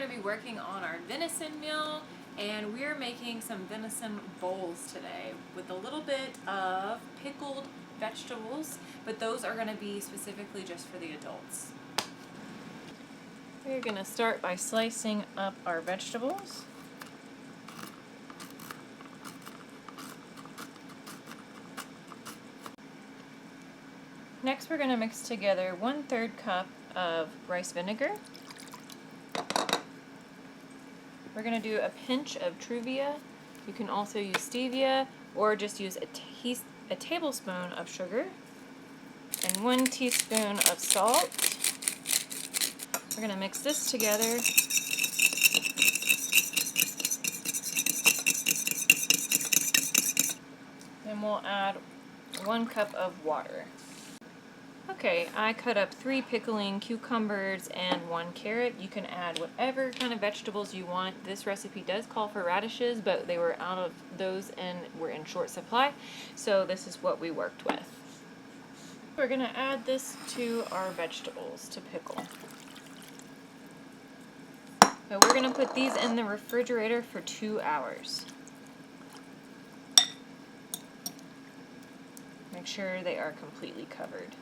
going to be working on our venison meal, and we're making some venison bowls today with a little bit of pickled vegetables, but those are going to be specifically just for the adults. We're going to start by slicing up our vegetables. Next, we're going to mix together 1/3 cup of rice vinegar. We're going to do a pinch of Truvia. You can also use stevia or just use a tablespoon of sugar and 1 teaspoon of salt. We're going to mix this together. Then we'll add 1 cup of water. Okay, I cut up 3 pickling cucumbers and 1 carrot. You can add whatever kind of vegetables you want. This recipe does call for radishes, but they were out of those and were in short supply, so this is what we worked with. We're going to add this to our vegetables to pickle. So we're going to put these in the refrigerator for 2 hours. Make sure they are completely covered.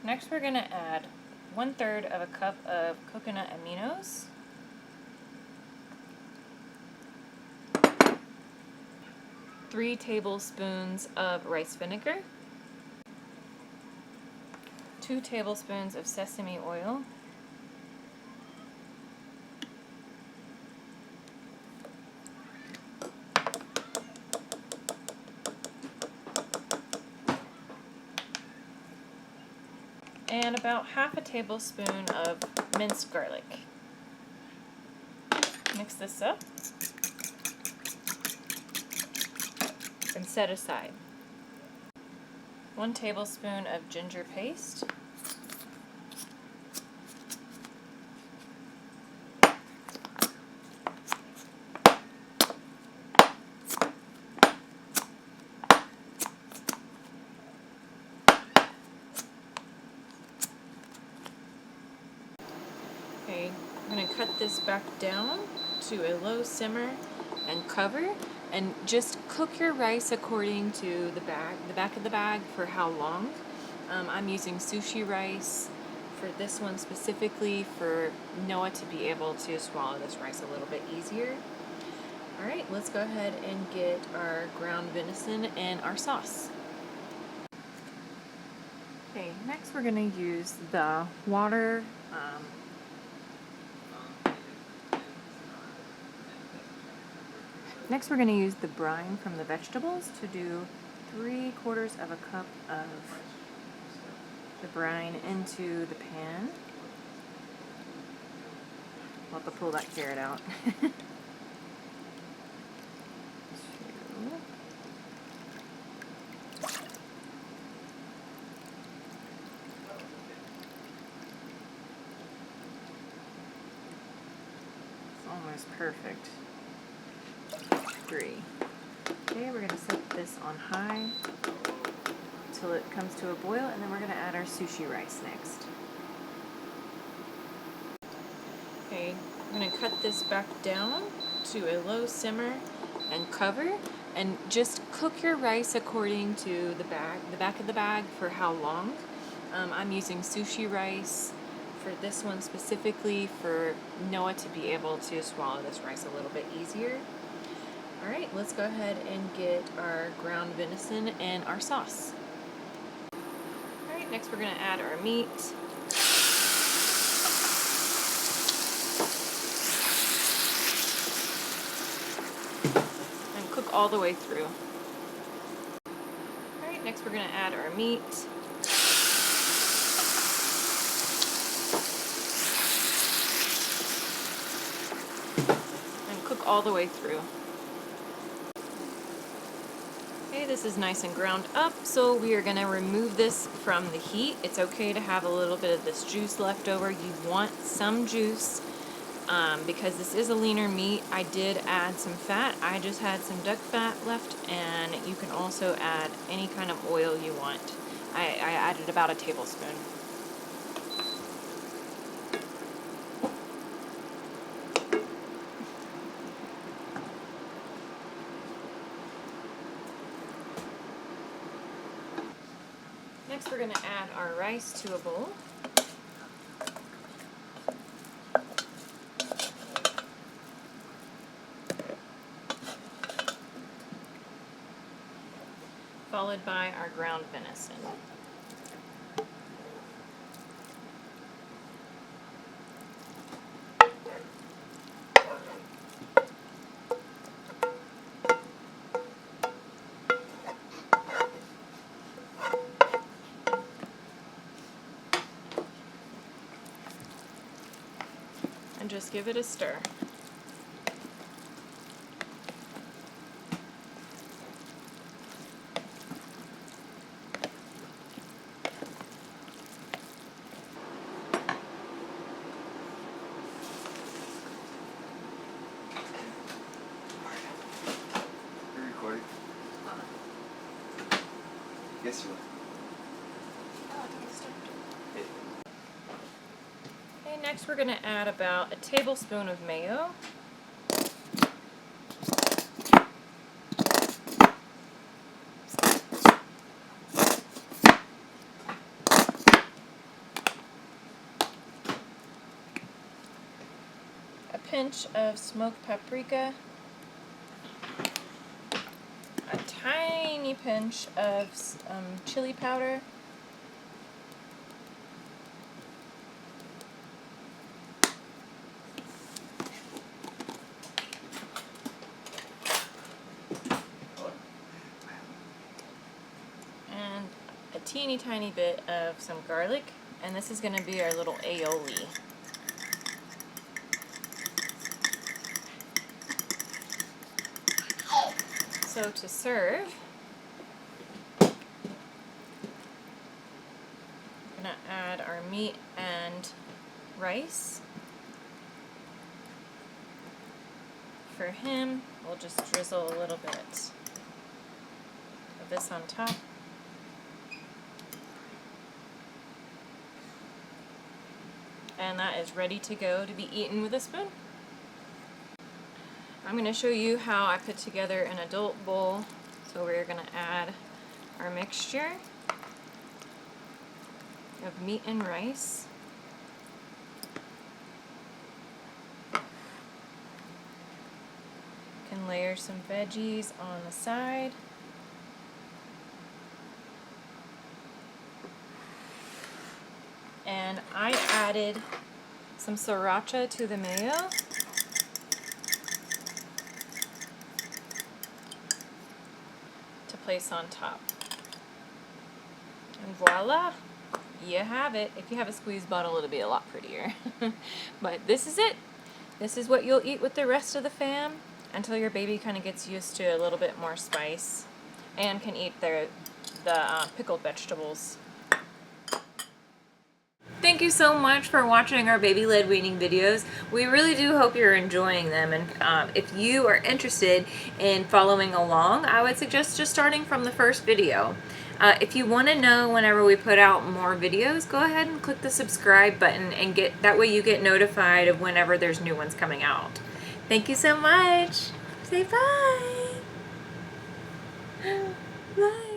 Next, we're going to add 1/3 of a cup of coconut aminos, 3 tablespoons of rice vinegar, 2 tablespoons of sesame oil, and about 1/2 tablespoon of minced garlic. Mix this up and set aside. 1 tablespoon of ginger paste, Okay, I'm going to cut this back down to a low simmer and cover, and just cook your rice according to the back of the bag for how long. I'm using sushi rice for this one specifically for Noah to be able to swallow this rice a little bit easier. Alright, let's go ahead and get our ground venison and our sauce. Okay, next we're going to use the water. Next, we're going to use the brine from the vegetables to do 3/4 of a cup of the brine into the pan. I'll have to pull that carrot out. It's almost perfect. 3. Okay, we're going to set this on high until it comes to a boil, and then we're going to add our sushi rice next. Okay, I'm going to cut this back down to a low simmer and cover, and just cook your rice according to the back of the bag for how long. I'm using sushi rice for this one specifically for Noah to be able to swallow this rice a little bit easier. Alright, let's go ahead and get our ground venison and our sauce. Alright, next we're going to add our meat. And cook all the way through. Alright, next we're going to add our meat. And cook all the way through. Okay, this is nice and ground up, so we are going to remove this from the heat. It's okay to have a little bit of this juice left over. You want some juice because this is a leaner meat. I did add some fat. I just had some duck fat left, and you can also add any kind of oil you want. I added about a tablespoon. Next we're going to add our rice to a bowl. Followed by our ground venison. And just give it a stir. You're recording? Yes, you are. Okay, next we're going to add about a tablespoon of mayo. A pinch of smoked paprika. A tiny pinch of chili powder. And a teeny tiny bit of some garlic, and this is going to be our little aioli. So to serve, I'm going to add our meat and rice. For him, we'll just drizzle a little bit of this on top. And that is ready to go to be eaten with a spoon. I'm going to show you how I put together an adult bowl. So we're going to add our mixture of meat and rice. You can layer some veggies on the side. And I added some sriracha to the mayo. To place on top. And voila! You have it. If you have a squeeze bottle, it'll be a lot prettier. But this is it. This is what you'll eat with the rest of the fam until your baby kind of gets used to a little bit more spice and can eat the pickled vegetables. Thank you so much for watching our baby-led weaning videos. We really do hope you're enjoying them, and if you are interested in following along, I would suggest just starting from the first video. If you want to know whenever we put out more videos, go ahead and click the subscribe button, and that way you get notified of whenever there's new ones coming out. Thank you so much. Say bye. Bye.